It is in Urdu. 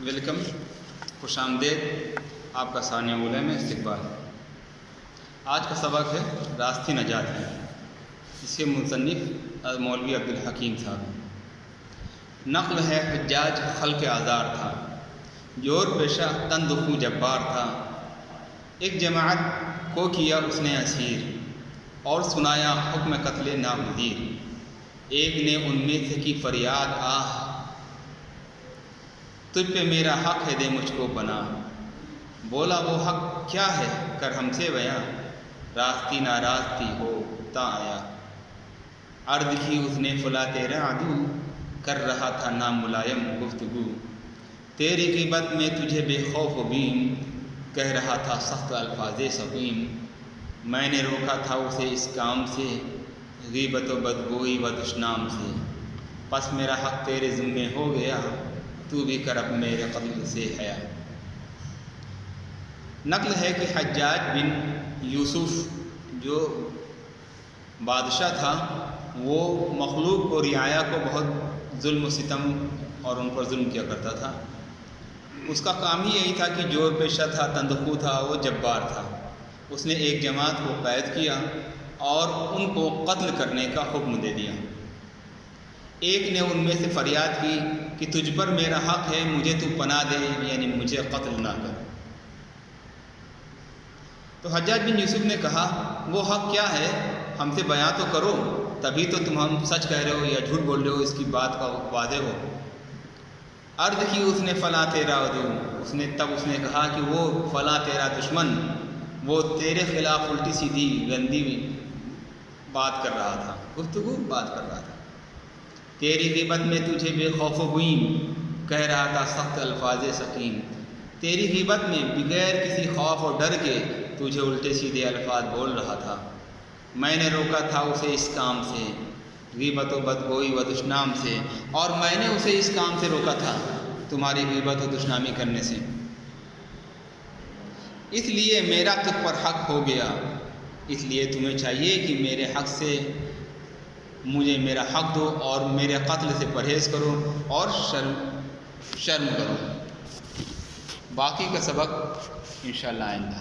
ویلکم، خوش آمدید آپ کا ثانیہ اولہ میں استقبال۔ آج کا سبق ہے راستی نجات ہے۔ اس کے مصنف مولوی عبدالحکیم صاحب۔ نقل ہے حجاج خلق آزار تھا، جور پیشہ تن دخو جبار تھا۔ ایک جماعت کو کیا اس نے اسیر، اور سنایا حکم قتل ناگزیر۔ ایک نے ان میں سے کی فریاد آہ، تجھ پہ میرا حق ہے دے مجھ کو بنا۔ بولا وہ حق کیا ہے کر ہم سے بیاں، راستی ناراستی ہو تا آیا۔ عرض کی اس نے فلاں تیرا عدو، کر رہا تھا ناملائم گفتگو۔ تیری غیبت میں تجھے بے خوف و بیم، کہہ رہا تھا سخت الفاظ سقیم۔ میں نے روکا تھا اسے اس کام سے، غیبت و بدگوئی و دشنام سے۔ پس میرا حق تیرے ذمے ہو گیا، تو بھی کر اب میرے قتل سے حیا۔ نقل ہے کہ حجاج بن یوسف جو بادشاہ تھا، وہ مخلوق کو رعایا کو بہت ظلم و ستم اور ان پر ظلم کیا کرتا تھا۔ اس کا کام ہی یہی تھا کہ جور پیشہ تھا، تندخو تھا، وہ جبار تھا۔ اس نے ایک جماعت کو قید کیا اور ان کو قتل کرنے کا حکم دے دیا۔ ایک نے ان میں سے فریاد کی کہ تجھ پر میرا حق ہے، مجھے تو پناہ دے، یعنی مجھے قتل نہ کر۔ تو حجاج بن یوسف نے کہا وہ حق کیا ہے، ہم سے بیان تو کرو، تبھی تو تم ہم سچ کہہ رہے ہو یا جھوٹ بول رہے ہو، اس کی بات کا واضح ہو۔ عرض کی اس نے فلاں تیرا عدو، تب اس نے کہا کہ وہ فلاں تیرا دشمن، وہ تیرے خلاف الٹی سیدھی گندی بات کر رہا تھا، گفتگو بات کر رہا تھا۔ تیری غیبت میں تجھے بے خوف و بیم، کہہ رہا تھا سخت الفاظ سقیم۔ تیری غیبت میں بغیر کسی خوف اور ڈر کے تجھے الٹے سیدھے الفاظ بول رہا تھا۔ میں نے روکا تھا اسے اس کام سے، غیبت و بدگوئی و دشنام سے، اور میں نے اسے اس کام سے روکا تھا، تمہاری غیبت و دشنامی کرنے سے۔ اس لیے میرا تجھ پر حق ہو گیا، اس لیے تمہیں چاہیے کہ میرے حق سے مجھے میرا حق دو اور میرے قتل سے پرہیز کرو اور شرم کرو۔ باقی کا سبق انشاءاللہ آئندہ۔